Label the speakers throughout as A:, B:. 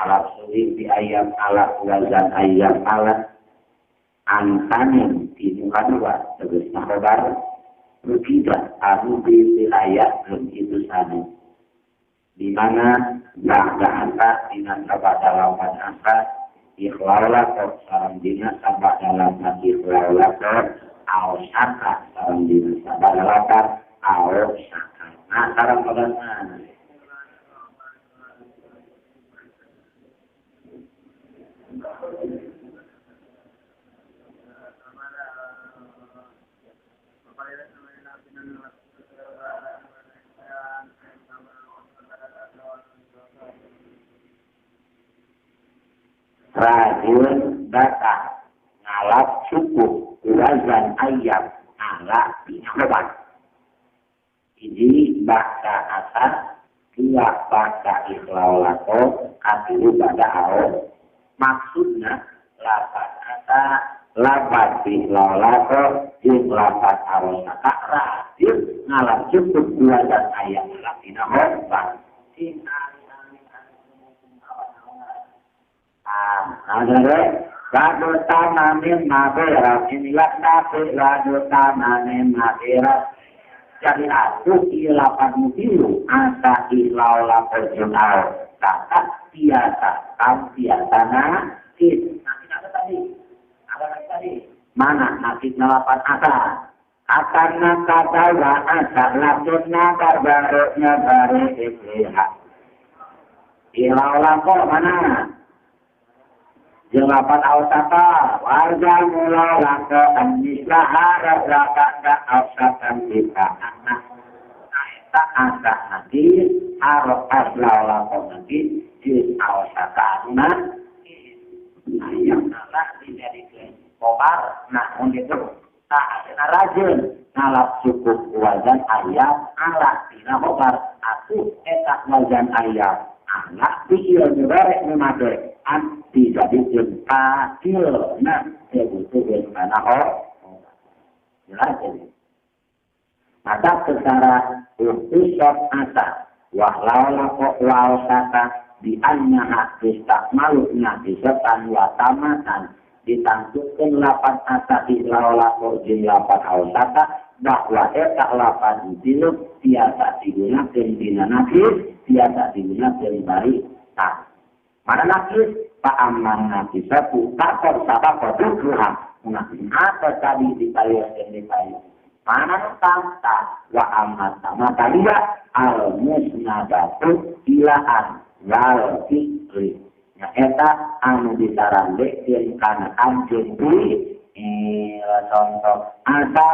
A: alat sulit di ayam alat wazan ayam alat antanin di dua terus kabar begitu anu di ayat belum itu satu di mana bahasa angka dengan sabak dalam angka ikhlalah sarang dina sabak dalam ikhlalah awsaka sarang dina sabak dalam awsaka nah sarang bagaimana rajin data ngalap cukup wazan ayam ala binabat ini bahasa asal dua bahasa ikhlaulako katilu pada awal maksudnya lapat asa lapat ikhlaulako yung lapat awal kata rajin ngalap cukup wazan ayam ala binabat Radota namin maberat inilah nabi radota namin maberat jadi aku ilapan mubilu asa ilau lapor junau kata biasa mana nasi nelapan asa akan kata wa asa lapurna barbaroknya baru dilihat ilau lapor mana Jelapan awsata warga mula langka anjislah harap rakatnya awsatan kita anak tak ada nanti harap aslau langka nanti di awsata anak yang nalah dijadikan kobar nah untuk tak ada rajin ngalap cukup wajan ayam alat tidak kobar aku etak wajan ayam anak pikir nyebarek memadai tidak dijempa nah begitu bagaimana jelas ini maka secara usop asa walau kata di annya kisah maluknya disetan watamatan ditangkupkan lapan asa di laulako jin lapan awsata bahwa etak lapan diluk biasa digunakan dina nafis biasa digunakan baik tak mana nafis Pak Aman nanti satu takut sabab berdoa mengaku apa tadi dipayahkan mana tanta wa amat sama talia al musnadatu ilaan wal fikri ya eta anu disaran dekin kana anjing duit contoh ada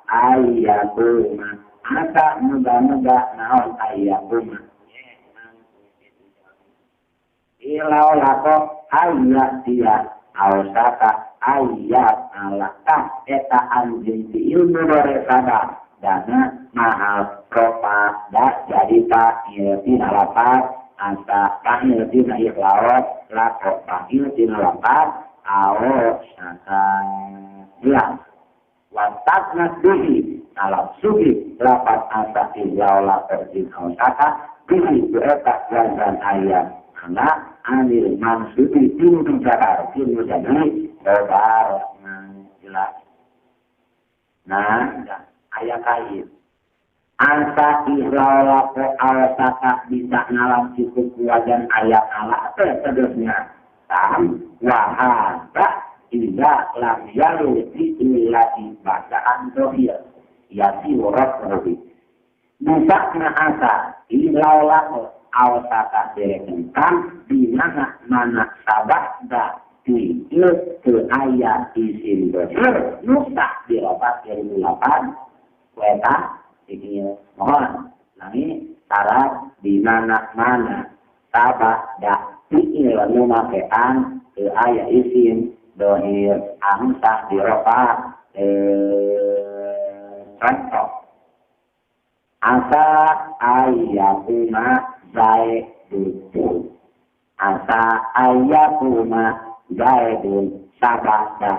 A: ayatuma ada muda-muda naon ayatuma ilau lako ayat dia awsaka ayat alakah eta anjing di ilmu beresada dana mahal propa dak jadi tak iltina lapat anta tak iltina ikhlawat lako tak iltina lapat awsaka bilang watak nasbihi alam sugi lapat anta ilau lako jin awsaka bihi beretak dan ayat anak anil maksudi tinggi jarak tinggi jadi lebar jelas. Nah, ayat kait. Anta ihlalaku awsaka bisa ngalam cukup wajan ayat ala tersedusnya. Tam wahada tidak lam yalu diilati bacaan dohir. Yati warat robi. Bisa asa ihlalaku awsaka direkenkan di mana sabada diil ke ayat isim bersir nusak diropat dari mulapan weta ini mohon nanti syarat di mana sabada diil numakean ke ayat isim dohir angsa diropat contoh asa ayatuna zaidun asa ayatuna zaidun sabada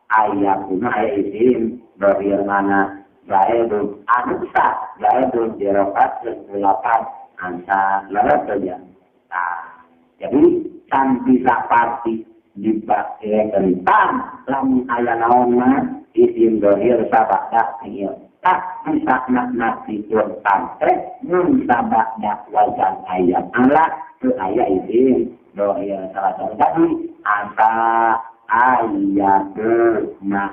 A: ayatuna isim dohir mana zaidun angsa zaidun dirokat ke 8 angsa larat saja nah Jadi can bisa pasti dipakai tentang lamun aya naon mah isim dohir sabada ieu tak bisa nak dipun sampai mun sabada wajan ayat Allah tu aya isim dohir salah satu tadi asa ayat mah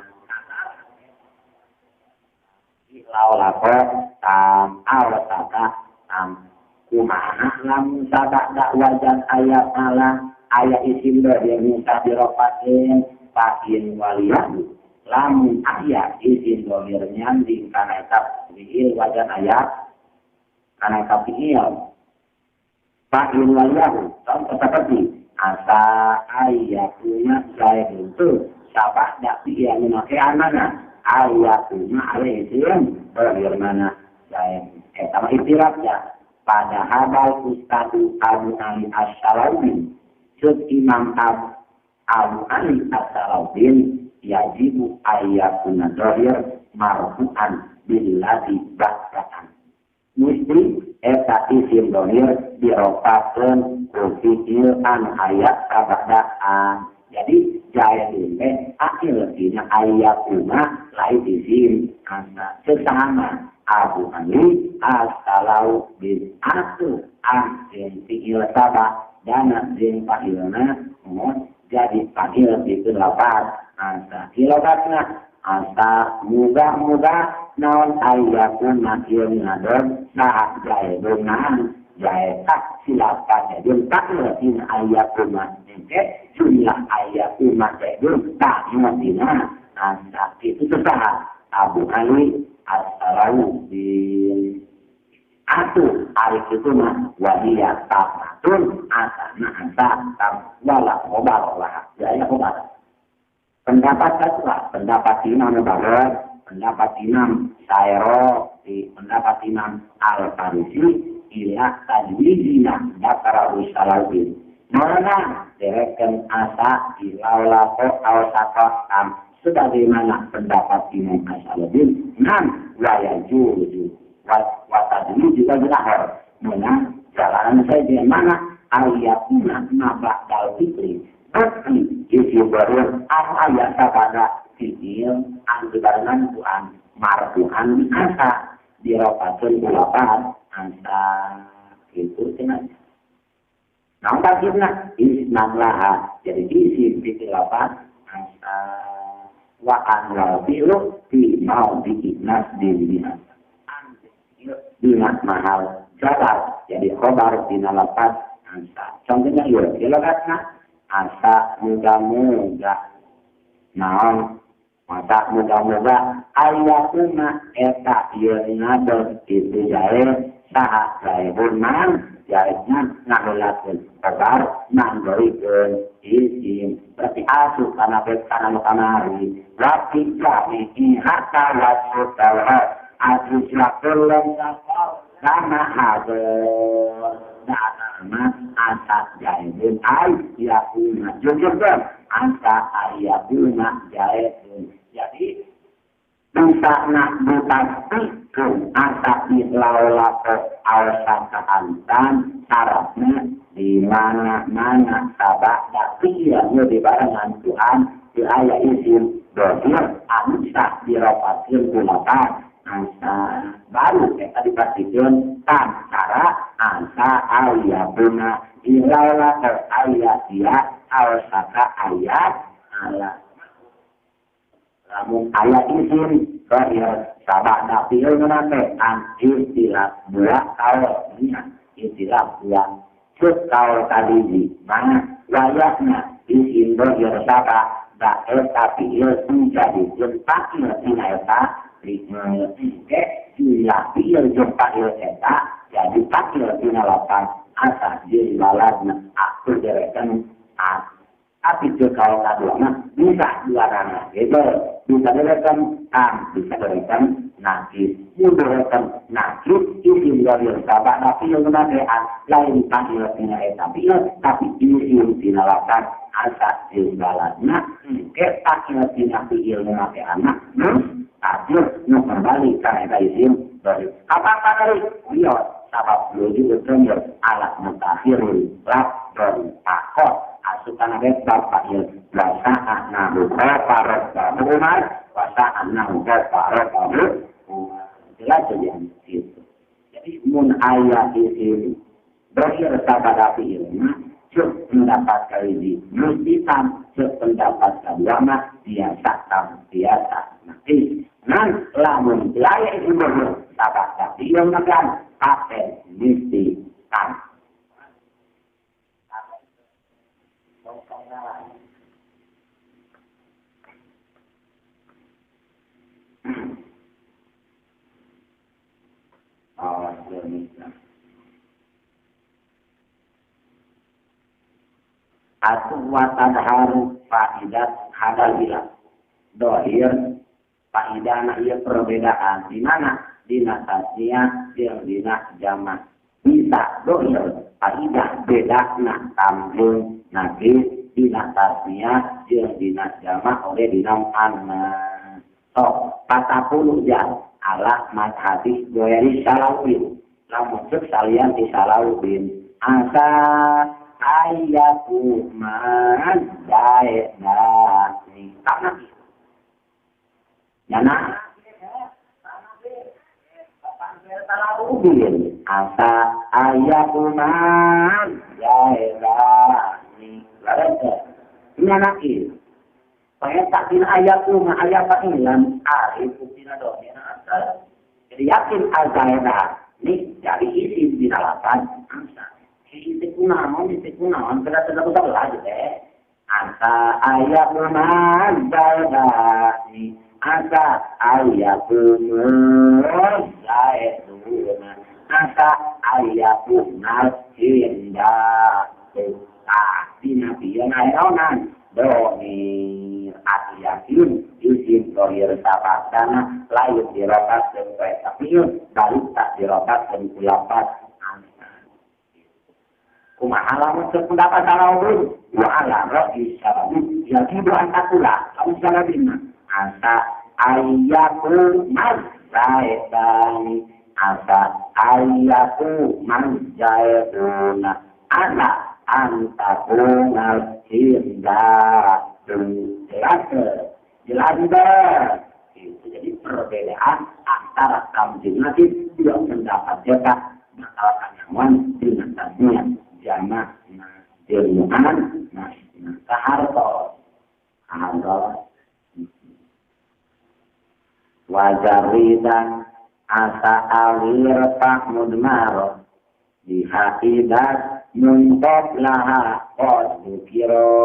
A: lau lapo tam awasaka tam kumaha lamun sabada wajan ayat Allah ayat isim dohir minta diropatin pakin waliyah lamun ayat isim dohir nyanding karena etap fi'il wajan ayat karena etap fi'il pakin waliyah contoh seperti asa ayatnya saya itu sabada fi'il memakai anana ayatnya ada isim dohir mana saya etama istirahnya pada habal Ustadu Abu Ali As-Salawi Sud Imam Abu Ali As-Salawin yajibu ayatuna dohir marfu'an billati ba'datan mesti eta isim dohir diropakeun ku fi'il an ayat sabadaan jadi jaya ini akhir dina ayatuna lain isim karena sesama Abu Ali As-Salawin atu an fi'il sabah dana jeung fa'ilna jadi fa'il itu lapat asa kilokatna asa mudah-mudah naon ayatuna ieu ngadon saat jae beunang jae tak silakan jeung tak leutin ayatuna engke jumlah ayatuna teh tak madina asa itu saha Abu Ali As-Salawin atu ari kitu mah wadiya tamatun asana anta tam wala khobar lah jaya khobar pendapat kedua pendapat Imam Barat pendapat Imam Syairo di pendapat Imam Al-Farisi ila tajwidina dakara Salawin mana dereken asa ilaulapo awsaqah tam sebagaimana pendapat Imam As-Salawin nam waya juju wata dulu juga berahar mana jalanan saya di mana ayatuna nabak dal fitri berarti isi baru ayat sabada fi'il anggaran Tuhan marfu'an asa diropakeun ulapan asa itu cenah naon takdirna isnan laha jadi isi fi'il lapan asa wa an wal fi'lu fi maudhi nasdin ingat mahal jalan jadi khobar dina lapat asa contohnya yuk kilokatna asa muda-muda naon masa muda-muda ayatuna eta ieu ngadon itu jae saha jae burman jaetna ngahulakeun khobar nanggorikeun isim berarti asup kana bekana kamari rapi kami ihata wasutawat Asus lakukan sama ada nama asal jahilin ayatuna jujur kan asal ayatuna jahilin jadi bisa nak bukan asal islaulako awsaka antan syaratnya di mana sabak tapi yang di barengan Tuhan di ayat isim dohir ansa diropatin kulapan asa baru kita dipastikan cara asa ayatuna ilaula ayat dia awsaka ayat ala namun ayat isim dohir sabak dapil menate istilah buah kalau istilah buah cuk kalau tadi di mana wayaknya isim dohir sabak tapi ia menjadi jempaknya tinayata jumlah piil jumpa il eta jadi pakil tinalapan asal jadi baladna aku direkan tapi kalau kaduana bisa juarana gitu bisa direkan bisa direkan nakis direkan nakis isim dari sabak tapi yang menakean lain pakil tinayata piil tapi isim tinalapan asal jadi baladna pakil tinayata piil menakean Akhir nu kembali karena isim dari apa dari dia sabab dulu juga terjadi alat mutakhirul laf don takot asukan ada bapak yang wasaan nahu parot bahu umar wasaan nahu parot bahu jelas saja itu. Jadi mun ayat itu berakhir sahabat ilmu cuk mendapatkan ini musliman cuk mendapatkan lama biasa nanti nan lamun layak umur sahabat ilmu makan pakai mesti kan. Atau watan haru faidat hadalila dohir faidana ia perbedaan di mana dina tasnya yang dina jamak bisa dohir faidah beda nak tambung nanti dina tasnya yang dina jamak oleh dina anak so 40 jam ala madhabi goyari salawin lamun cek salian di salawin asa ayatu man dae ni tak nabi yana salawin asa ayatu man dae ni larang yana ki saya tak kira ayatku, ayat ini yang arif, tidak doa asal. Jadi yakin al-Zahirah ini dari isi binalapan angsa. Isi kunaon, kita tidak usah lagi deh. Angsa ayat al-Zahirah ini, angsa ayat al-Zahirah, angsa ayat al-Hindah. Nabi yang ayat doni yakin isim dohir sabasana lain dirokat sampai tapi balik tak dirokat dan kulapat kumaha lamun pendapat salawun wa ala ra'i salamu jadi doa takula kamu salabina asa ayyaku mazzaitani asa ayyaku mazzaituna ana antakunal hinda jelas itu jadi perbedaan antara tamjid nasib dua pendapat jaka masalah kanyaman dengan tadinya jama ilmuan kaharto wajaridan asa awir pak mudmaro dihatidat nuntop laha kiro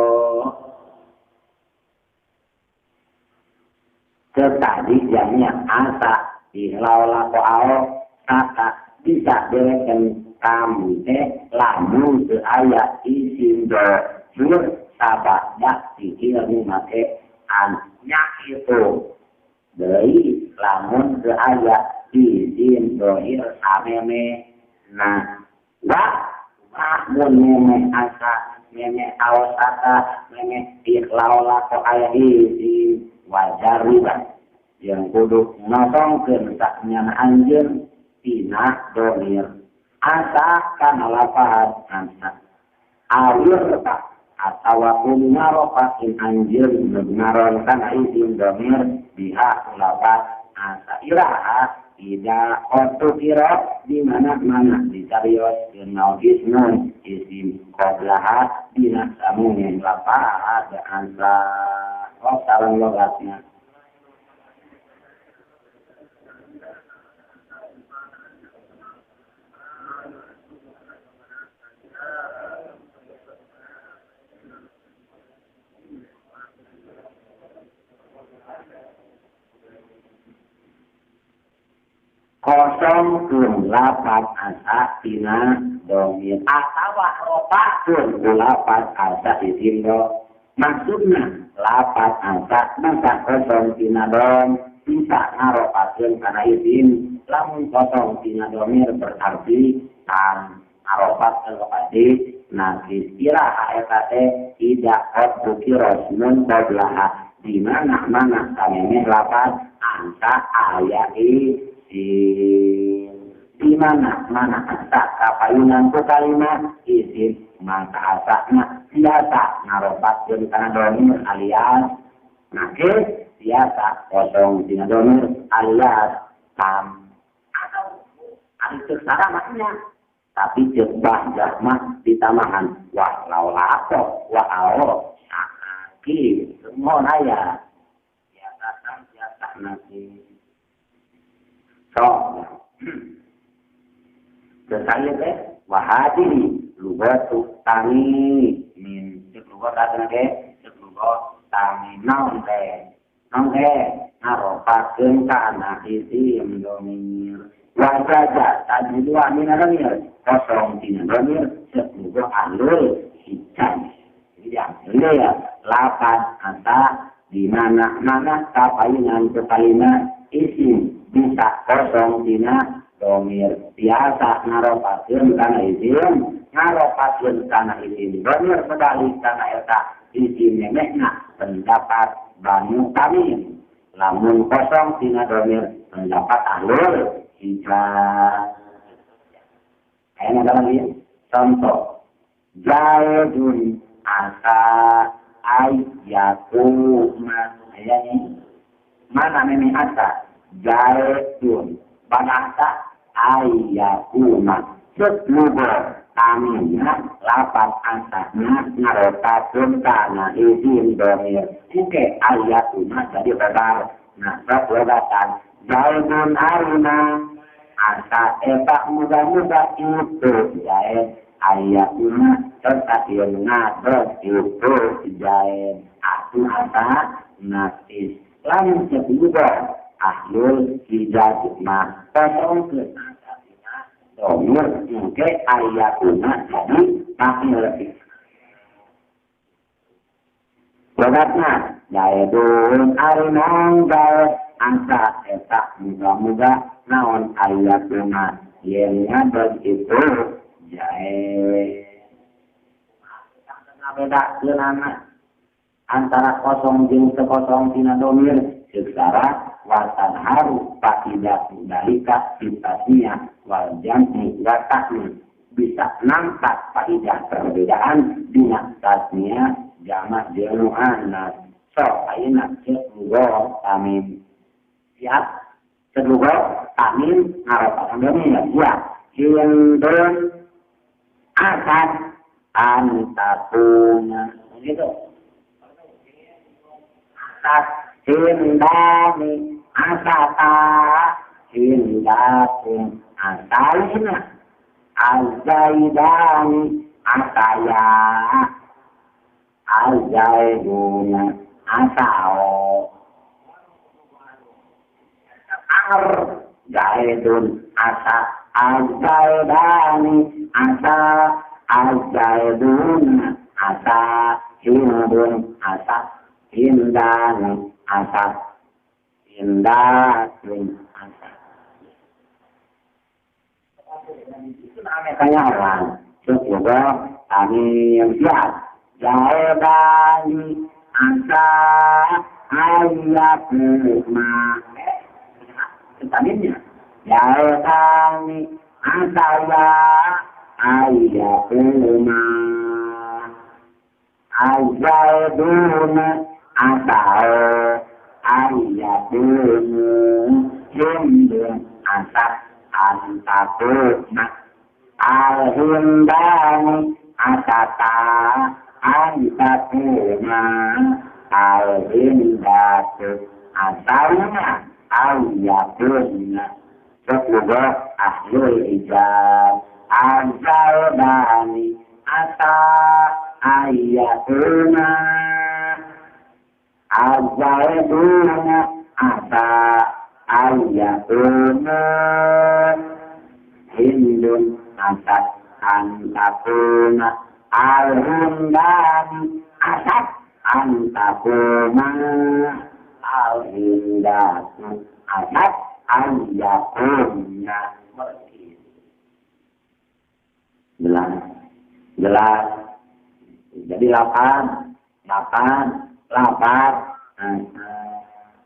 A: tadi jamnya asa dilaula ko ao kata bisa berekan kamu lamun ke ayat isim do sur sabada ilmu make annya itu dari lamun ke ayat isim dohir sameme nah mun meme asa meme awasata meme iklaula ko ayat isim wajar riba yang kudu nosongkeun saknya anjeun tina domir asa kana lafaz asa awir tak atawa kunaro pakin anjeun ngaron kana isim domir biha lafaz asa iraha tidak otu kira di mana ditarios dengan ismun isim qablaha bina samun lafaz asa salam logatnya. Kosong kun lapat asa tina domir atawa ropat kun lapat asa isim do maksudnya lapat asa masa kosong tina dom bisa ngaropakeun kana isim lamun kosong tina domir berarti tan ngaropakeun kepada nakis ira eta teh tidak otu kirosmun qablaha di mana samemeh lapat asa aya di mana asa kapayunan ku kalimat isim maka asakna biasa ngarobatkeun kana domir alias nake biasa kosong dina domir alias tam atau itu saramanya tapi jebah mah ditamahan wah laulako wah ao sakaki semua naya biasa nanti so Kesaya teh wahadi lugatu tani min cek lugat ada ke cek lugat tani naon teh ngaropakeun kana isim domir wajaja tadi dua mina domir kosong tina domir cek lugat alul hitam jadi ya lapan anta di mana kapayunan kalimat isim bisa kosong tina domir biasa ngaropakeun kana isim domir kembali kana eta isim memehna pendapat Banu Tamim lamun kosong tina domir pendapat ahlul hijaz ayana lagi contoh Zaidun asa ayyaku ayani mana memeh asa Zaidun bahasa ayakuna seluruh tamina lapan ansahnya ngarotakeun kana isim domir oke ayakuna jadi benar nah perbuatan Zaidun aruna asa eta muda-muda itu Zaid ayakuna terkasiun ngados itu Zaid atu asa nasis lamun sebuah ahlul hijaz mah kosong ke domir ke ayatuna jadi masih lebih wadatna Zaidun arinang Zaid angsa eta muda-muda naon ayatuna yennya begitu Zaid beda keunana antara kosong jeung sekosong tina domir secara wasan haru pakidah dalika sifatnya wal jam'i watakni bisa nampak pakidah perbedaan dina tasnya jamak jeung anas so ayeuna celugo tamim siap celugo tamim ngaropakeun domir ya hindun akan antakuna gitu atas hindani asata hindakum asalina azaidani asaya azaiduna asao ar zaidun asa azaidani asa azaiduna asa hindun asa hindani asap indah asap itu namanya kayak orang juga kami yang siap Zaidani asap ayatuma tadinya Zaidani asaya ayatuma azaiduna asal ayatunu hindun asap antakuna al-hindani asata antakuna al-hindatu asalnya ayatuna semoga ahlul hijab al-zaidani asa ayatuna Azaiduna asa ayatuna hindun asat antakuna al-hindani asat antakuna al-hindatu asat ayatuna jelas jadi 8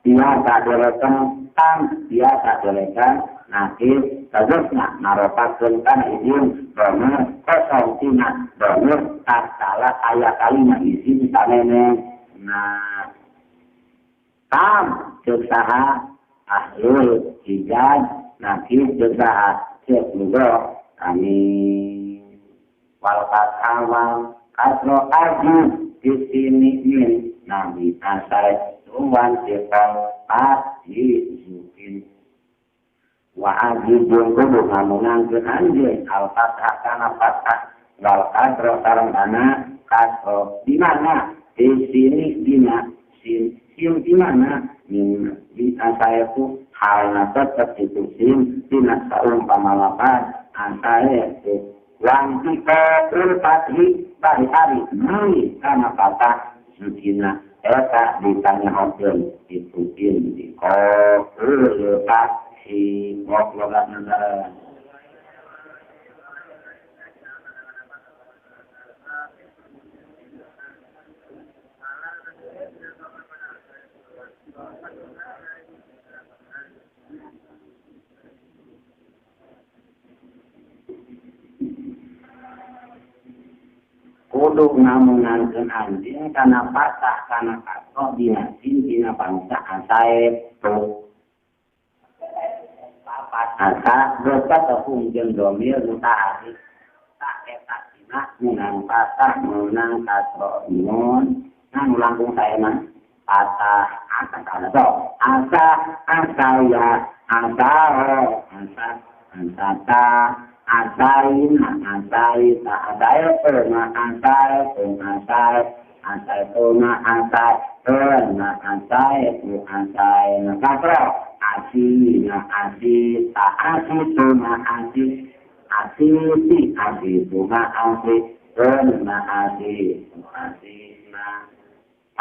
A: biasa dolekan tang biasa dolekan Nanti terusnya naropakeun kana izin bener kosong tina bener tatkala aya kalimat izin sanene. Nah, tam ceuk saha ahlul hijaz nanti ceuk saha ceuk lugo kami wal kasawal kasro aji di sini min nabi asai tuan sepal pasti zukin wa ajibun kudu ngamunangkeun anjeun al-fatah kana fatah wal kasro sareng kana kasro di mana di sini dina sin di mana min di asaya itu halna tetep itu sin dina saumpama asaya itu wan kita terpati hari-hari muli kana fatah sukina eta ditanyakeun itu sin di kok lepas si ngok-ngokan negara. Kudu ngamunangkeun anjeun kana patah kana kasro dina sin dina bangsa asae tu. Asa dosa tepung jeung domir mutaari tak eta dina menang patah menang kasro nun nang langkung saeman patah asa kana so asa ya asa ta asain asai ta adaya pernah asai pernah asai na kasro asi ta asi pernah asi pernah asi na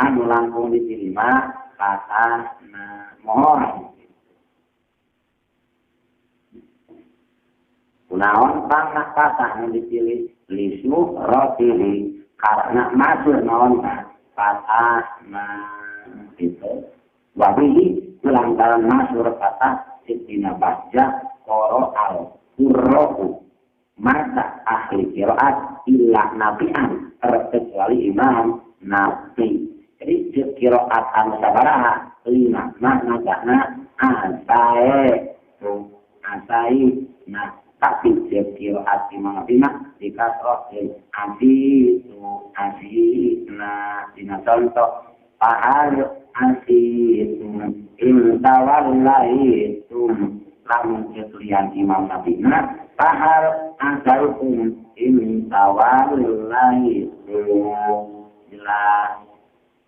A: anu langkung diterima patah na mohon kunaon pangna patah yang dipilih lisu rotili karena masuk naon patah na itu wabihi lantaran masuk patah sitina baca koro al kurrohu masa ahli kiraat illa nabian terkecuali imam nabi. Jadi kiraat anu sabaraha 5 makna kana asai nah tapi kiraat imam nabi dikasroh asi nah dina contoh pahal asi intawallai lamun ketulian imam nabi pahal asaikum intawallai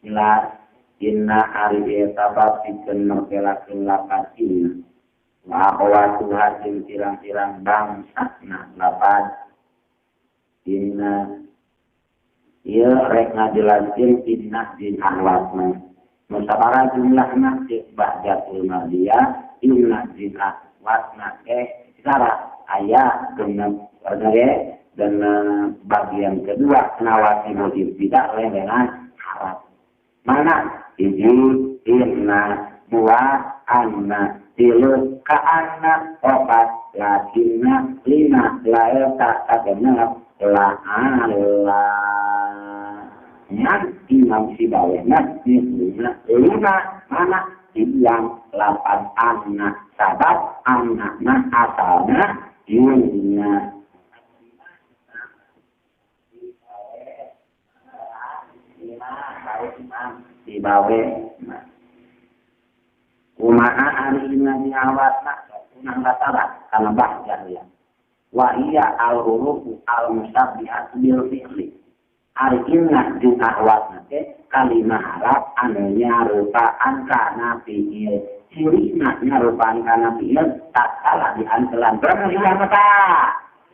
A: jelas inna hari etabab dikenokelakeun lapatin bahwa Tuhan tirang-tirang bangsa nah lapan inna ieu rek ngajelaskeun inna din ahwatna musabara jumlahna cek bahjatul dia inna din ahwatna secara ayat dengan bagian kedua nawasi mujib tidak dengan harap mana ini inna dua anna tilu ka anna opat lakinna 5 lael tak benar la ala nanti imam sibawe nanti 5 mana yang 8 anna sabab anna asalna yunna dibawe kumaha ari nabi awatna kunang latara kana bahjan ya wa iya al-huruf al-musabbihat bil fi'li ari inna di awatna teh kalimah Arab anu nyarupaan kana fi'il cirina nyarupaan kana fi'il tak salah di antelan berlian mata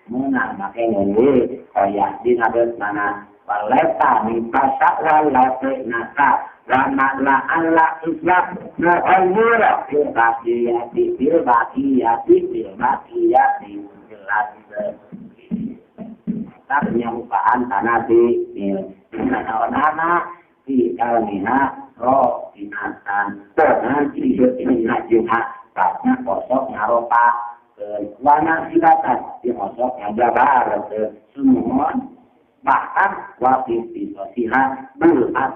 A: menang make ngene kaya di nabe mana waleta ni pasak walate naka lama la Allah islam no ayura bilbaqiyati jelas taknya upaan tanabi naona di kalmina roh dinatan nanti ini najumah taknya kosok ngaropa Wana silatan dimosok ngajabar semua bahkan wafi sosial berat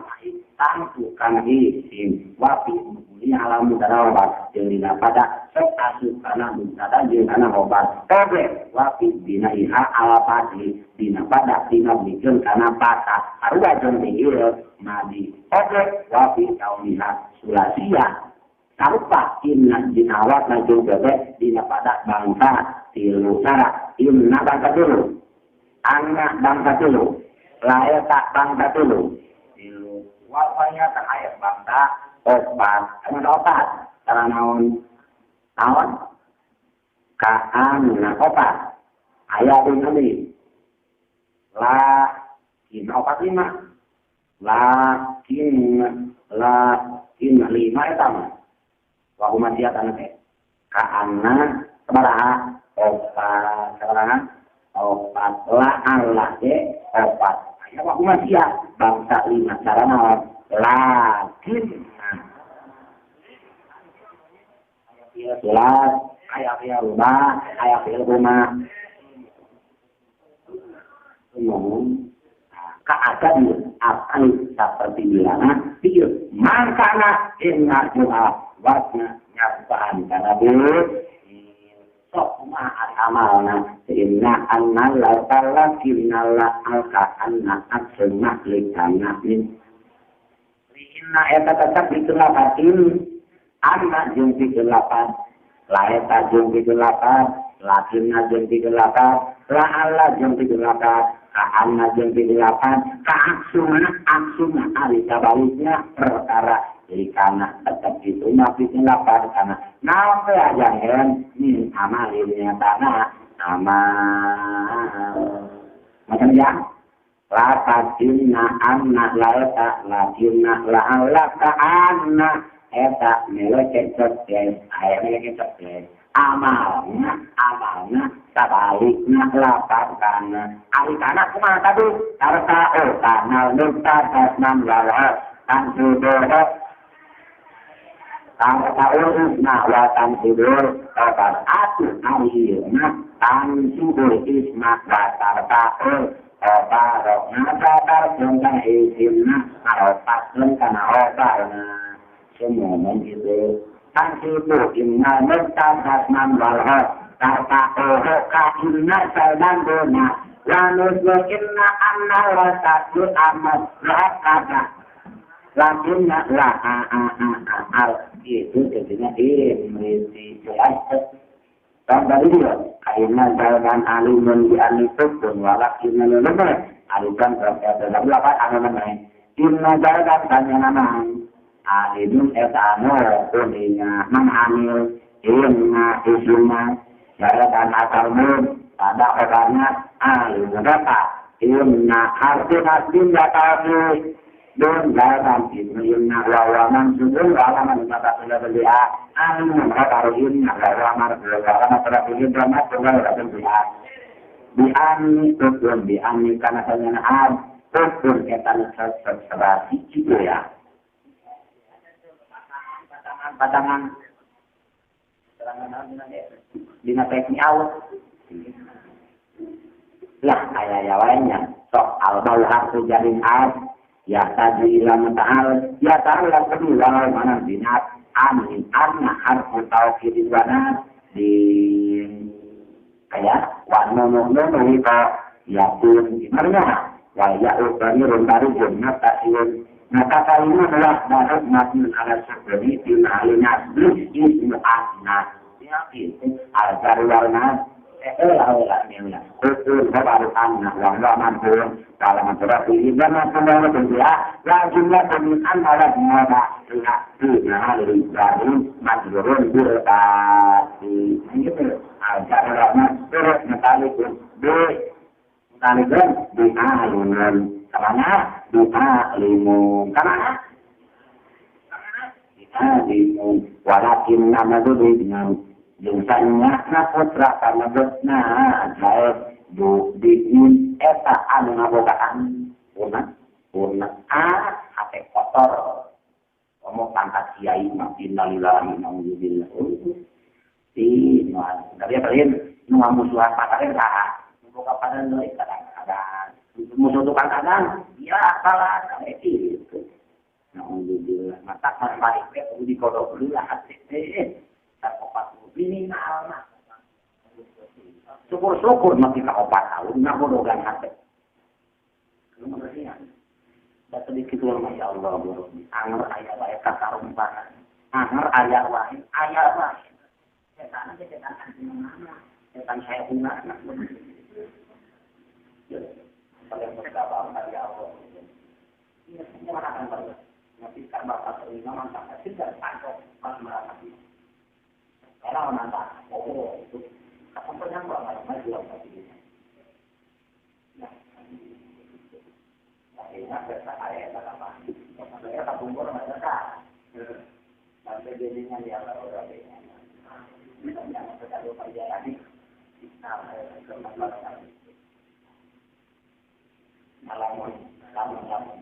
A: tangtukan isim wafi ini alam darawat jelina pada sekasut karena mustada jelina obat oke wafi dina iha alapati dina pada dina bikin karena patah harga jengil madi oke wafi kauniha sulasia Karupa inna jinawat na juga bebek dina pada bangsa tilu sara inna bangsa dulu anak bangsa dulu lahir tak bangsa dulu tilu wapanya tak ayat bangsa obat karena obat karena naon kaan na obat ayat ini la kin obat lima la kin lima etama Waku masia tanah kaana sabaraha opat la Allah opat aya waku masia bangsa lima sarana lakin aya salat aya rumah umum keadaan akan seperti bilangan dia makana inna doa warna nyapaan karena dulu sok maat amalna inna anna la ta'ala kinalla alka anna aksena likana min inna eta tetap ditelapatin anna jeung digelapan laeta jeung digelapan lakinna jeung digelapan la Allah jeung digelapan anna jeung digelapan aksuna ari kabaliknya perkara jadi karena tetap itu nabi lapar karena nape aja kan min amalnya tanah amal macam ya lapatinna anna laeta lakinna la'alaka anna eta meleket cekes ayat meleket cekes amalnya tabaliknya lapar karena ari kana kumaha tadi karta kana nurta tasnam lawa kan sudah Tangkau nawatan tidur kabar atuh akhirna tan tidur ismak datar taul obarok datar jengkang isimna aropat lengkana obarna semua begitu tan tidur inna mertan hasman walhot kata ohoka inna salbandona lanus inna anna wasatu amat lakata lakinnya itu jadinya ini jelas dan dari dia kayaknya jalan alimun di alisuk pun walakinnya lebar alikan terkait dalam lapan anak-anak inna jalan tanya nama alimun etano kodinya manhamil inna isuna jalan asalmun pada orangnya alimun berapa inna hartina dinda kami don dalam inna lawaman sudun lawaman kata sudah belia anu katarin lawaman pada pilih drama sudah belia di ani tukun di ani karena penyanaan tukun etan serasi itu ya padangan dina teknik awal lah ayah lainnya sok al-bau hartu jaring ya tadi lama ya ta'ala kedua mana binat amin anna harfu tauhid wana di kayak warna nono itu ya pun gimana wa ya ubani rombari jannat ta'in maka kalimat adalah darat matun ala sabri di alina ismu anna ya itu agar warna betul baru anak yang mampu dalam terapi dan semua berbeda jumlah pemilihan adalah muda tidak hari baru majurun berarti itu agar lama terus metalikum metalikum di alunan karena di alimun karena di alimun walakin nama itu dengan Jumsanya na putra karena besna saya diin eta anu ngabogaan purna hati kotor ngomong pangkat kiai makin lalilahi nanggubillah tapi kalian nunggu musuhan pakai sah, buka pada nilai kadang-kadang musuh tukang kadang, ya salah itu. Alhamdulillah, mata kan baik, di kodok dulu lah hati, opat ini nah, syukur masih tak opat tahun, nak bodohkan hati. Kemudian, sedikit lama ya Allah, anger ayat ayat kata rumpanan, anger ayat lain, setan aja setan di mana, setan saya punya anak. Paling berapa ya Allah, ini semua akan berlalu. Nanti karena bapak terima mantap, tidak tangkap pas merasa. Kalau mantap, itu kapan penyang banget, maju lagi. Akhirnya bersahaja apa? Saya tak bungkur mereka. Sampai jadinya dia orang lain. Jangan terlalu panjang lagi. Malam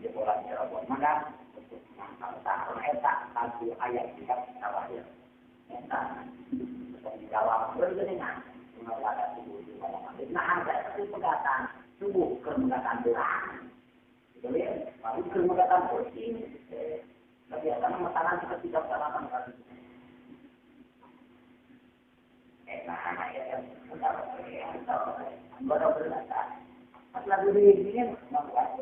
A: di bola Cirebon maka tak satu ayat kita salah ya. Di dalam berjenengan mengatakan tubuh di dalam. Nah ada satu pegatan tubuh kemegatan berat. Jadi lalu kemegatan kursi kebiasaan masalah kita tidak salahkan kali. Nah ya benar benar. Pas lagu ini membuat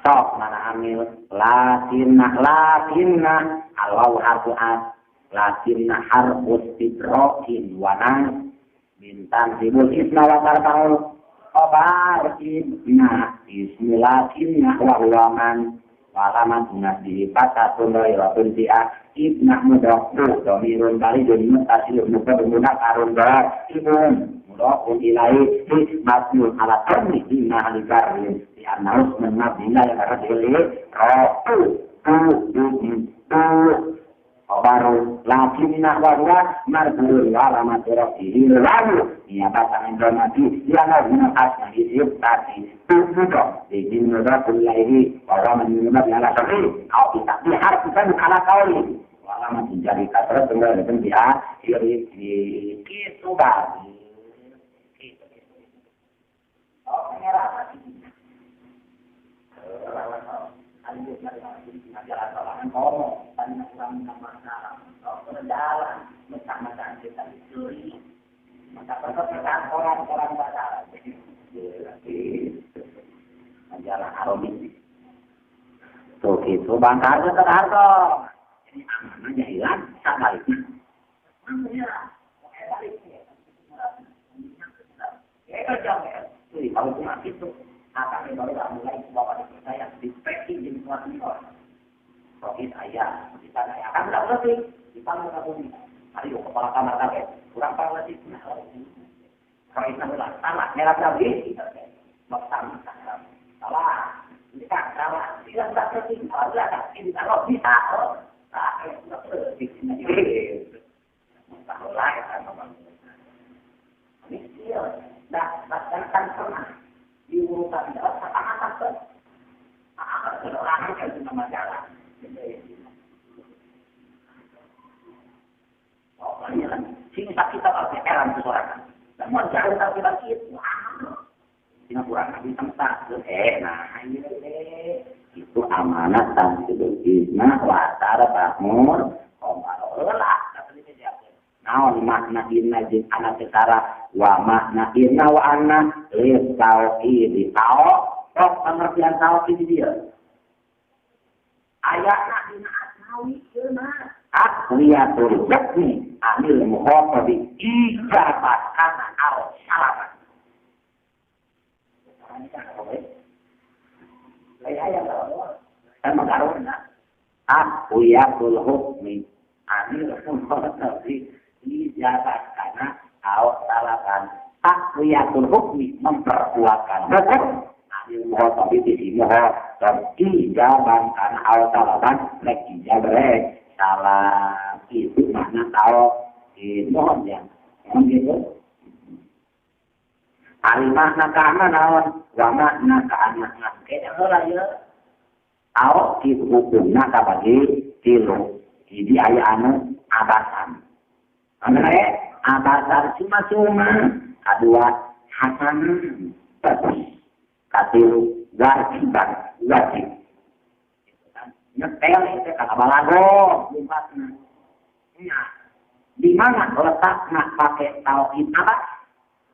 A: sok mana amil lakinna Allah hakuat lakinna harus tidrokin wanang bintang sibul isna wa tartahul obarkinna bismillahinna wa uwaman walaman ngasih patatun wa puntiah ibna mudokku domirun bali dunia tasiluk muka bermudah karun bar ibun mudokun ilahi hikmatun ala terni bina alibarin di anarus menabina yang harus dilihat rohu baru lakinna warwa marbul walamat rohihi lalu ia batang informasi yang harus menakasnya disip tadi tujuh di mudokun ilahi walaman menunab ala terni kau bisa diharapkan ala kauli walaman menjadi kata tunggal dan dia iri itu bagi menyerah ngomong tanya kurang masalah berjalan macam-macam kita dicuri maka perkataan orang-orang masalah jalan aromi tuh gitu bangkar ke harga jadi amanahnya hilang sabaliknya menyerah baliknya kalau cuma itu akan baru mulai bawa saya dispeksi di semua timur. Rohit ayah, kita akan tidak berarti dipanggil ke bumi. Ayo kepala kamar kaget, kurang parah sih. Rohit nampaklah salah, merah berarti. Maksam salah, tidak salah, tidak berarti. Kalau tidak, tidak kalau bisa. Tak, tidak berarti. Tahu lah kan teman. Ini dia, dah kan pernah diurusan dalam kata-kata orang yang sudah masalah. Singkat kita kalau heran seseorang. Dan mau jangan tahu kita itu. Ini kurang habis tempat. Nah itu amanat dan sebagainya. Watar bahmur. Komarolah. Naon makna inna jin anak secara wa makna inna wa anna lis tauhid tau kok pengertian tauhid dia ayatna dina asmawi keuna akliyatul yakni anil muhafadi ijabat kana al salaman sama karuna akliyatul hukmi anil muhafadi ijabat karena awak salakan takwiyatul hukmi memperkuatkan hukum ahli muhotobi di sini dan ijabat karena awak salakan lek ijabat salah itu makna tahu mohon ya gitu ahli makna karena naon wa makna karena kayaknya lah ya awak di hukumnya kabagi tilu Jadi aya anu atasan. Amre atasan cuma kedua hasan terus katilu wajib. Nyetel itu kata balago limpatnya. Ya. Di mana letaknya pakai tauhid apa?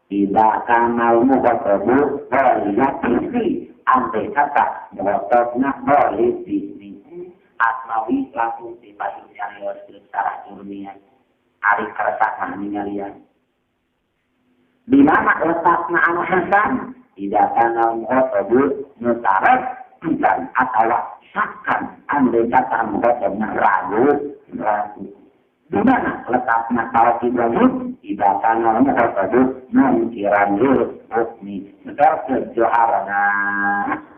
A: Tidak kanal mubarak waliat ini andai kata mubaraknya boleh di asmawi langsung dibagi serius secara ilmiah. Hari keresahan ninggalian. Di mana letaknya anak hasan? Tidak kanal mubarak mutarak dan atau sakkan andai kata mubaraknya ragu. Di mana letaknya tauhid Ibrahim? Tidak kanal mubarak mengkiran hukmi. Sekarang kejoharana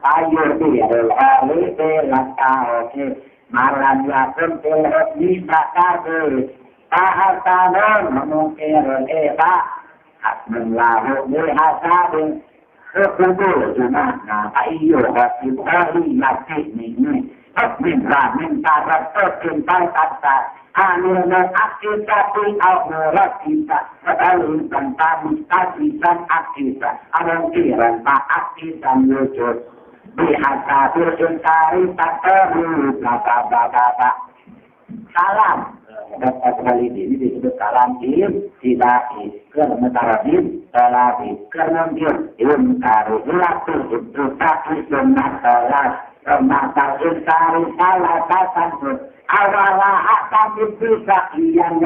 A: ayo dia adalah tauhid malam yakun hukmi bakabe tahatan mungkin Alhamdulillah bihasabi Kebetul cuma ayo hati mati ini minta tercinta kata anilna akitati al-murat kita ketahui tentang kasisan akita arangkiran tak akitan wujud bihasa berjentari tak terlalu kata-kata salam dapat kali ini disebut kalam tidak karena taradim taradim karena dia taruh laku itu tak sunnah salat mata intari salah tasan awalah akan bisa yang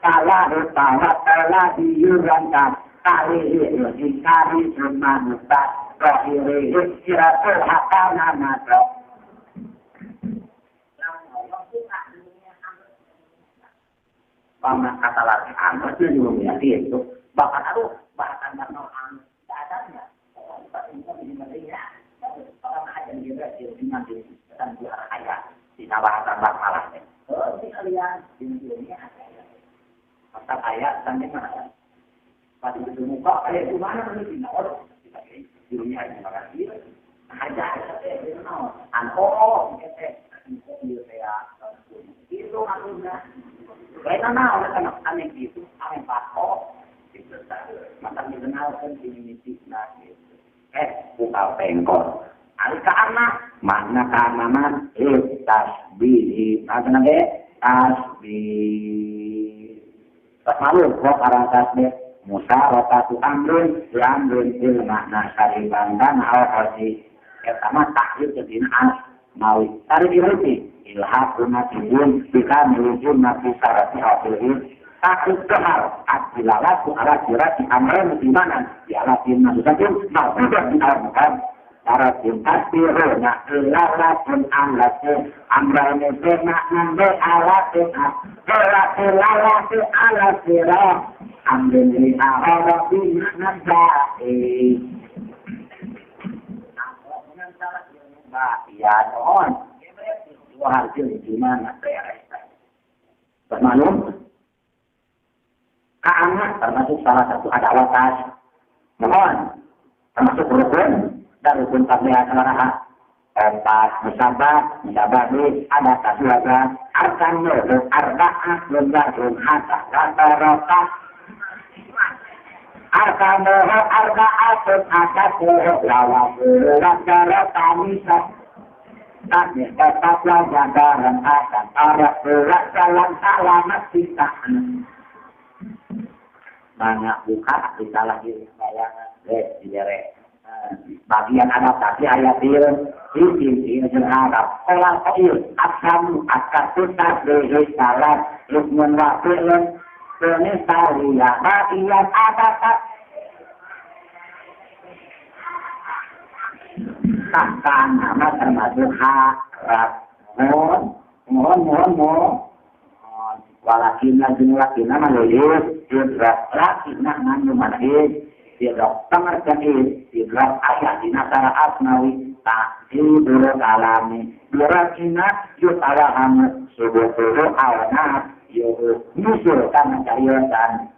A: salah salah diurankan kali ini dicari sunnah mustaq rohiri istirahat hakana mata paman kata lagi amat itu juga menjadi itu bahkan aduh bahkan orang datangnya orang aja juga dengan dan juara ayat di bahasa bakalah di kalian di dunia kata ayat dan di mana pada itu muka ayat itu mana ini orang di dunia ini makasih aja di mana anko itu saya itu maksudnya karena oleh karena itu apa yang pakok itu maka dikenalkan diminiti lagi buka pengkor alika anak makna keamanan tasbih apa namanya tasbih terlalu kok arah tasbih musyarakatu amrun makna syariban dan awasi pertama taklid kedinaan mau tarik diri ilhaqun natibun bika meluncur nati sarati hafilin takut kehal akilalaku ala jirati amran muslimanan di alatin nasujatun ma'udah di al-muqam saratin tasbiru na'ilalatin amlatin amran muslimah nambe alatin alatin alasirah amrin li'aharatin na'nadai ya doon hasil di mana beres. Bermaklum, keanak termasuk salah satu ada watas. Mohon, termasuk rukun dan rukun tabiat selaraha. Empat, musabat ini ada tasyaga, arkan nurut, arba'ah, lembarun, hatta, rata-rata. Arkan nurut, arba'ah, atas nurut, lawak, rata-rata, misal. Tapi tetaplah jagaran akan arah berat jalan selamat kita. Banyak buka kita lagi bayangan direk. Bagian adaptasi ayat ini Arab. Orang koil asam akatuntas dari salat rukun wakil penisariya bagian adaptasi takkan nama termasuk harap mohon walakin nama lulus tidak laki nama manhid tidak pengertian tidak ayat di nasara asnawi tak dulu kalami berakina yutawaham subuh awanat yo musuh karena carian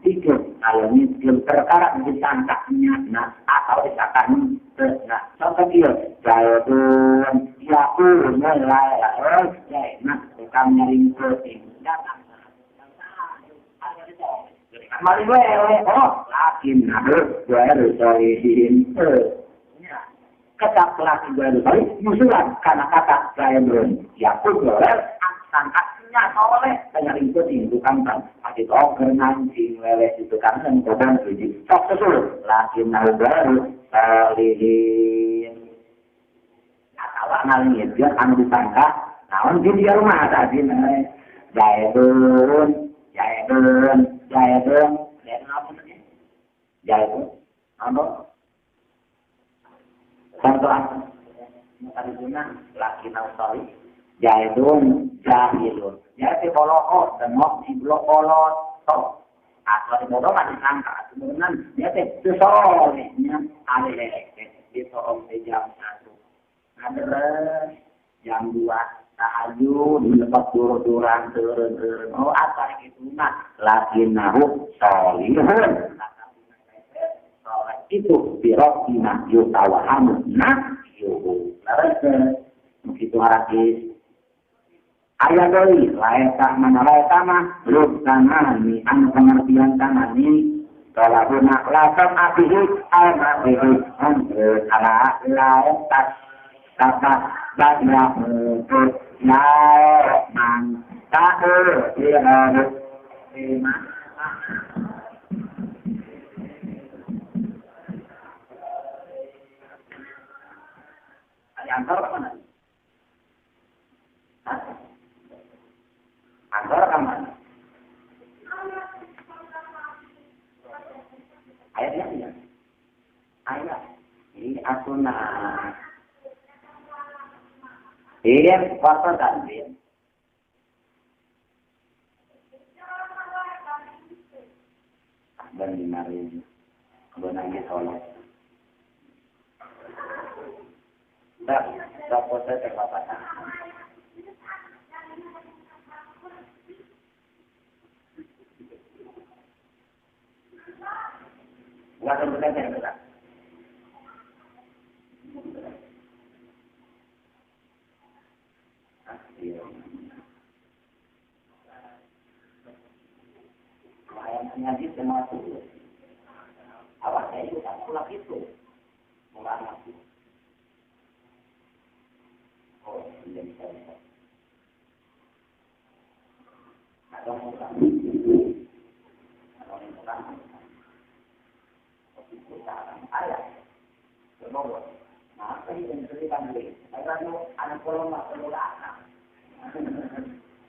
A: ikut kalau miskin perkara disangkanya nah atau disangkanya nah contoh dia jayatun yaku mulai nah tukang nyaring protein Kembali wewe, lakin harus solihin. Kata laki gue solihin, musuhan karena kata saya belum. Ya pun boleh, sangkatnya oleh banyak ikutin tukang kan. Masih oker nancing wewe itu kan dan kodam tujuh. Sok sesuatu, lakin harus solihin. Kalau ngalingin dia kan disangka, naon dia rumah tadi nih. Jaidun, apa tadi? Jaidun, apa? Contoh apa? Tadi guna laki nausali. Jaidun, jahilun. Jadi kalau tengok di blok kolot, toh. Atau di bodoh masih sangka. Sebenarnya dia sesolehnya alih di soal jam 1. Ada jam 2. Tahajud, melepas turun-turun, oh apa itu nak, lakin nahu solihun. Soleh itu birokina yutawahamu nak yuhu. Laras begitu hadis. Ayat doi, layak mana belum tanah ni, pengertian tanah ni. Kalau nak lakukan akhir, ala layak kata banyak untuk mang tak dia harus terima. Antar mana? Antar mana? Ayatnya tidak. Ayat ini asunah. Iya, pasal ganti. Dan dimari, benangnya tolong. Tak posisi terbatas. Bukan benar yang benar. Ngaji semua itu, awak saya itu tak pulang itu, bukan aku. Oh, tidak bisa. Ada orang, ayah, semua. Nah, saya yang ceritakan ini, saya anak kolom tak perlu anak.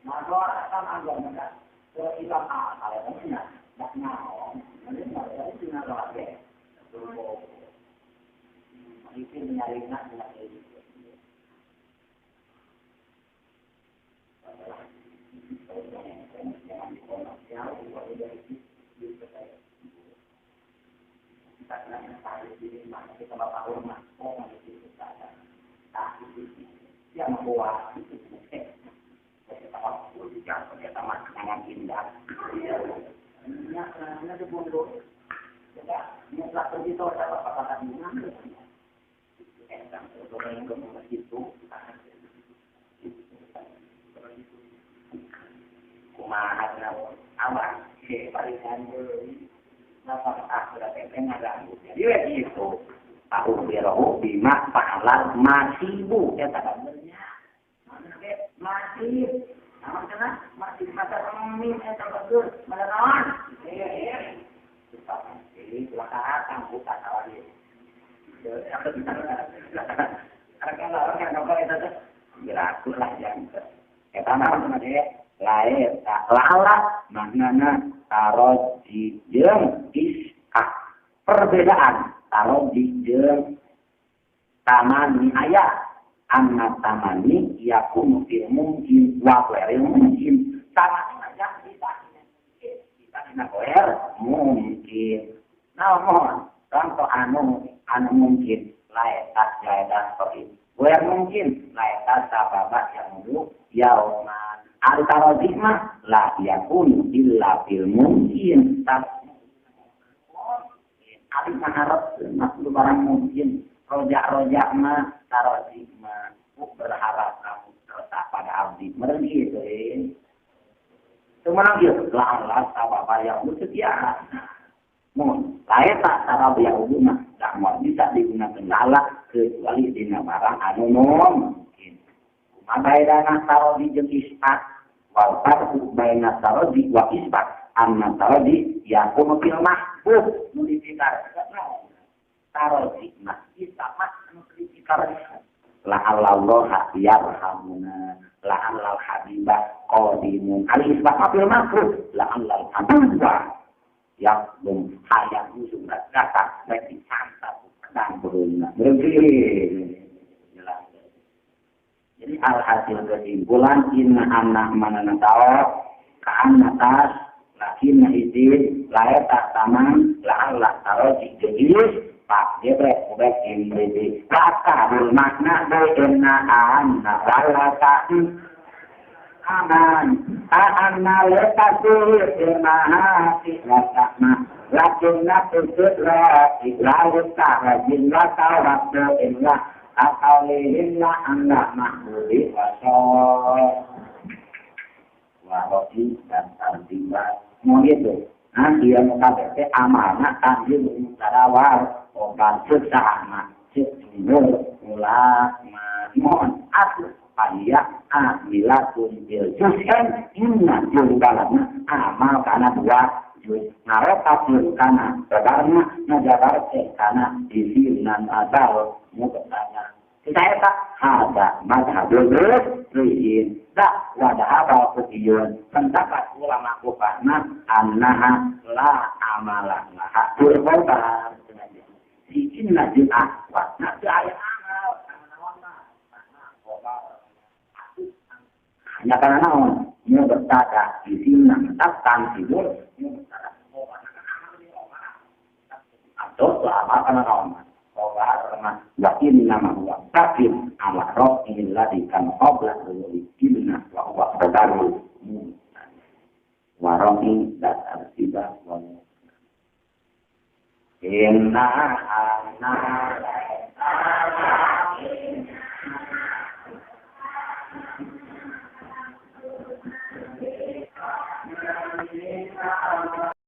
A: Maka orang akan anggap mereka, kalau kita kalau punya. Nak naon, nanti saya tinggal lagi. Itu mencari nak lagi. Kita bawa rumah, yang membuat kita masuk dengan indah. Nah, ada bodoh. Kita mutlak begitu ada apa-apa di mana? Orang yang kemudian itu, kumaha awak barisan napa sudah pengen dia itu tahu birohu bima pahala masibu ya tabarnya masih namanya masih masa pemimpin yang terbagus menerawang ini belakang buka lagi karena orang yang nopo itu beraku lah yang kita nama dia lain tak lalat maknanya taruh di jeng iskah perbedaan taruh di jeng taman ni ayat anak taman ni yakun mungkin wawer mungkin taman saja kita wawer mungkin namun contoh anu mungkin lain tak jalan seperti wawer mungkin lain tak sahabat yang dulu yauman antara jikmah la yakun illa bil mungkin tak alih mengharap masuk barang mungkin rojak mah taruh jikmah berharap kamu terletak pada abdi mergi itu menang dia lah sabab yang setia. Lain tak cara yang umum tak mau bisa digunakan lalak kecuali di barang anu mungkin. Mabai dana taruh di jeung isbat, waltar baina taruh di wa isbat, anna taruh di ya kumukil mahbub nulifikar. Taruh di masjid sama nulifikar. La Allah yarhamuna, la Allah habibah qadimun. Al isbat mafil mahbub, la Allah habibah yang hayat musuh kata berarti santai dan beruna berhenti jelas. Jadi alhasil kesimpulan inna anak mana tahu kan atas lakinna izin layak tak taman Allah taruh di jenis pak dia berek ini kata bermakna inna anak lalaka aman anna lekatuh hati lakna lakinna tusra lalu tarajin waktu inna akalihinna anna mahmudi wasol warohi dan tartibat mau gitu nanti yang mengatakan amanah tanjil mutarawar obat sesama sesungguh mulak mohon aku ayat amilatun bil juz'an inna jumbalana amal kana dua juz narokapun kana sebarna najabar kana disiunan adal mutanya kita eta ada madhabul riyin tak wadahaba kutiyun pendapat ulama kufana annaha la amalan laha turkobar si inna jum'ah wakna ayat amal hanya karena naon dia berkata di sini menetapkan tidur atau apa karena naon karena yakin nama huwa kafir ala roh inilah di kan oblah dari inna wa huwa qadaru warohi dan artiba wa inna ana